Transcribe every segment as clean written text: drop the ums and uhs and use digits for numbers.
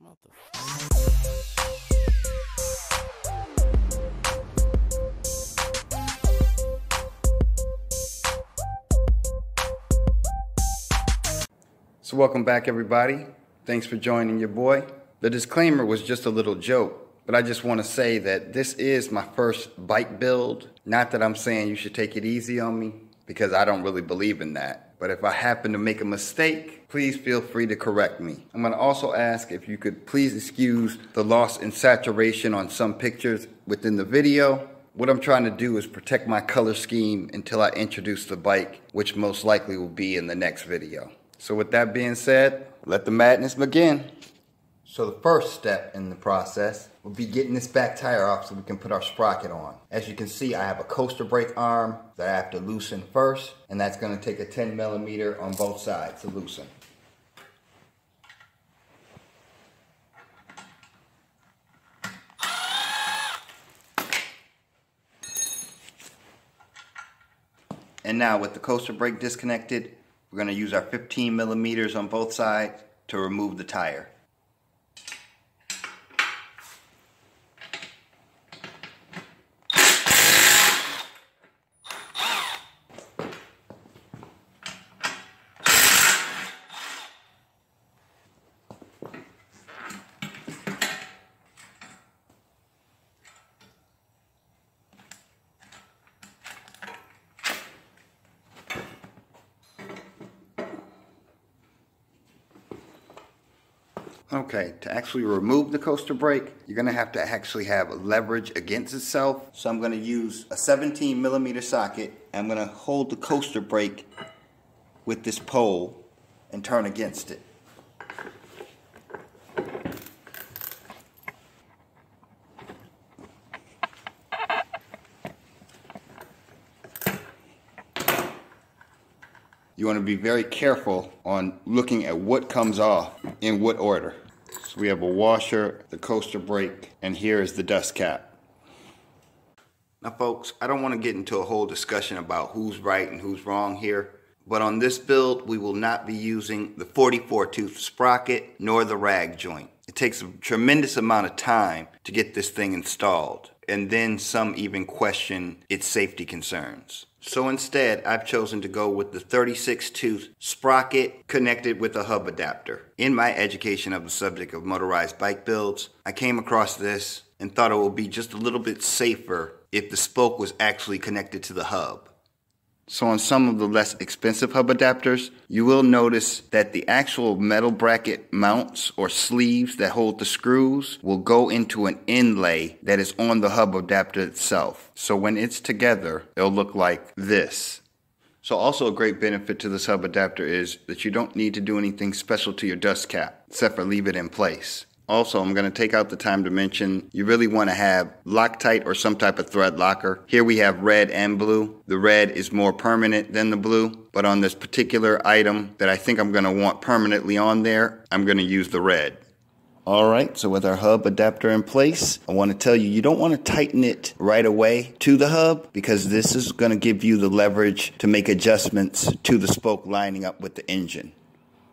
So welcome back, everybody. Thanks for joining your boy. The disclaimer was just a little joke, but I just want to say that this is my first bike build. Not that I'm saying you should take it easy on me, because I don't really believe in that. But if I happen to make a mistake, please feel free to correct me. I'm going to also ask if you could please excuse the loss in saturation on some pictures within the video. What I'm trying to do is protect my color scheme until I introduce the bike, which most likely will be in the next video. So with that being said, let the madness begin. So the first step in the process will be getting this back tire off so we can put our sprocket on. As you can see, I have a coaster brake arm that I have to loosen first, and that's going to take a 10 millimeter on both sides to loosen. And now with the coaster brake disconnected, we're going to use our 15 millimeters on both sides to remove the tire. Okay, to actually remove the coaster brake, you're going to actually have leverage against itself. So I'm going to use a 17 millimeter socket. I'm going to hold the coaster brake with this pole and turn against it. You want to be very careful on looking at what comes off in what order. So we have a washer, the coaster brake, and here is the dust cap. Now folks, I don't want to get into a whole discussion about who's right and who's wrong here, but on this build we will not be using the 44 tooth sprocket nor the rag joint. It takes a tremendous amount of time to get this thing installed, and then some even question its safety concerns. So instead, I've chosen to go with the 36 tooth sprocket connected with a hub adapter. In my education of the subject of motorized bike builds, I came across this and thought it would be just a little bit safer if the spoke was actually connected to the hub. So on some of the less expensive hub adapters, you will notice that the actual metal bracket mounts or sleeves that hold the screws will go into an inlay that is on the hub adapter itself. So when it's together, it'll look like this. So also a great benefit to this hub adapter is that you don't need to do anything special to your dust cap, except for leave it in place. Also, I'm going to take out the time to mention you really want to have Loctite or some type of thread locker. Here we have red and blue. The red is more permanent than the blue, but on this particular item that I think I'm going to want permanently on there, I'm going to use the red. Alright, so with our hub adapter in place, I want to tell you, you don't want to tighten it right away to the hub because this is going to give you the leverage to make adjustments to the spoke lining up with the engine.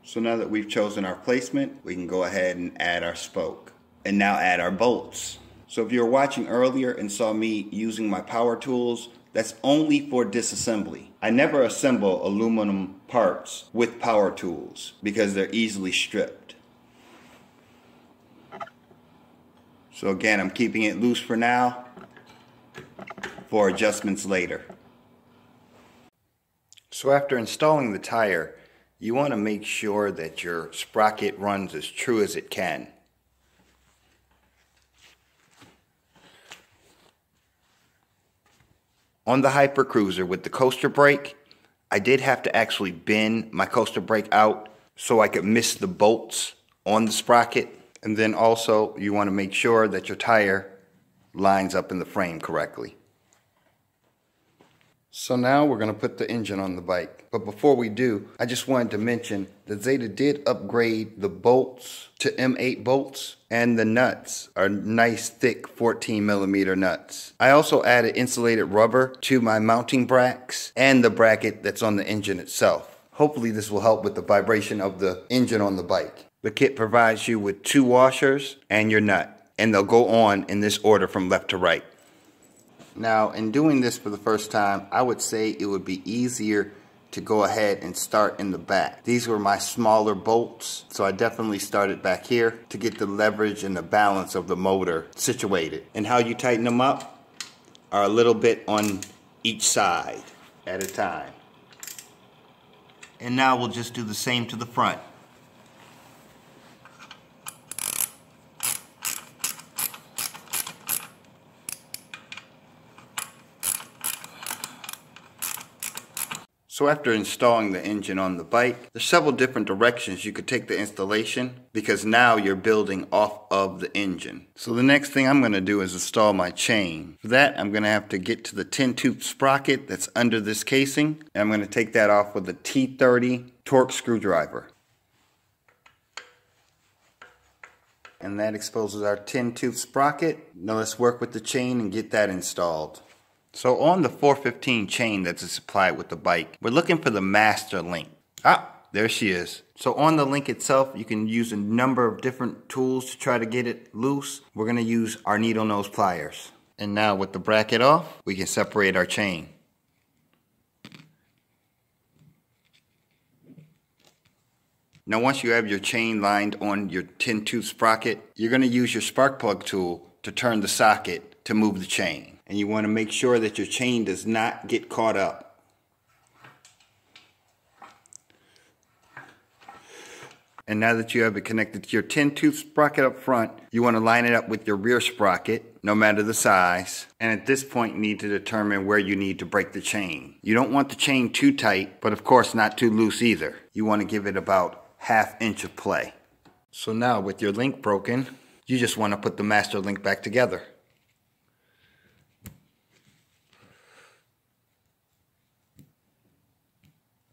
So now that we've chosen our placement, we can go ahead and add our spoke. And now add our bolts. So if you were watching earlier and saw me using my power tools, that's only for disassembly. I never assemble aluminum parts with power tools because they're easily stripped. So again, I'm keeping it loose for now for adjustments later. So after installing the tire, you want to make sure that your sprocket runs as true as it can. On the Hyper Cruiser with the coaster brake, I did have to actually bend my coaster brake out so I could miss the bolts on the sprocket. And then also you want to make sure that your tire lines up in the frame correctly. So now we're going to put the engine on the bike. But before we do, I just wanted to mention that Zeta did upgrade the bolts to M8 bolts, and the nuts are nice thick 14 millimeter nuts. I also added insulated rubber to my mounting bracks and the bracket that's on the engine itself. Hopefully this will help with the vibration of the engine on the bike. The kit provides you with 2 washers and your nut, and they'll go on in this order from left to right. Now, in doing this for the first time, I would say it would be easier to go ahead and start in the back. These were my smaller bolts, so I definitely started back here to get the leverage and the balance of the motor situated. And how you tighten them up are a little bit on each side at a time. And now we'll just do the same to the front. So after installing the engine on the bike, there's several different directions you could take the installation because now you're building off of the engine. So the next thing I'm going to do is install my chain. For that, I'm going to have to get to the 10-tooth sprocket that's under this casing, and I'm going to take that off with a T30 torque screwdriver. And that exposes our 10-tooth sprocket. Now let's work with the chain and get that installed. So on the 415 chain that's supplied with the bike, we're looking for the master link. Ah, there she is. So on the link itself, you can use a number of different tools to try to get it loose. We're going to use our needle nose pliers. And now with the bracket off, we can separate our chain. Now once you have your chain lined on your 10-tooth sprocket, you're going to use your spark plug tool to turn the socket to move the chain. And you want to make sure that your chain does not get caught up. And now that you have it connected to your 10-tooth sprocket up front, you want to line it up with your rear sprocket, no matter the size. And at this point, you need to determine where you need to break the chain. You don't want the chain too tight, but of course not too loose either. You want to give it about ½ inch of play. So now with your link broken, you just want to put the master link back together.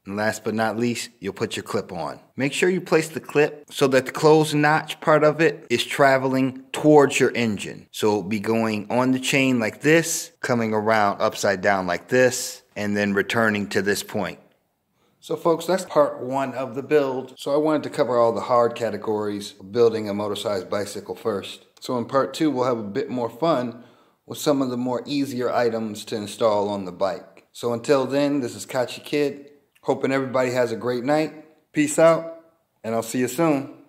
And last but not least, you'll put your clip on. Make sure you place the clip so that the closed notch part of it is traveling towards your engine. So it'll be going on the chain like this, coming around upside down like this, and then returning to this point. So folks, that's part 1 of the build. So I wanted to cover all the hard categories of building a motorized bicycle first. So in part 2, we'll have a bit more fun with some of the more easier items to install on the bike. So until then, this is Kachi Kid. Hoping everybody has a great night. Peace out, and I'll see you soon.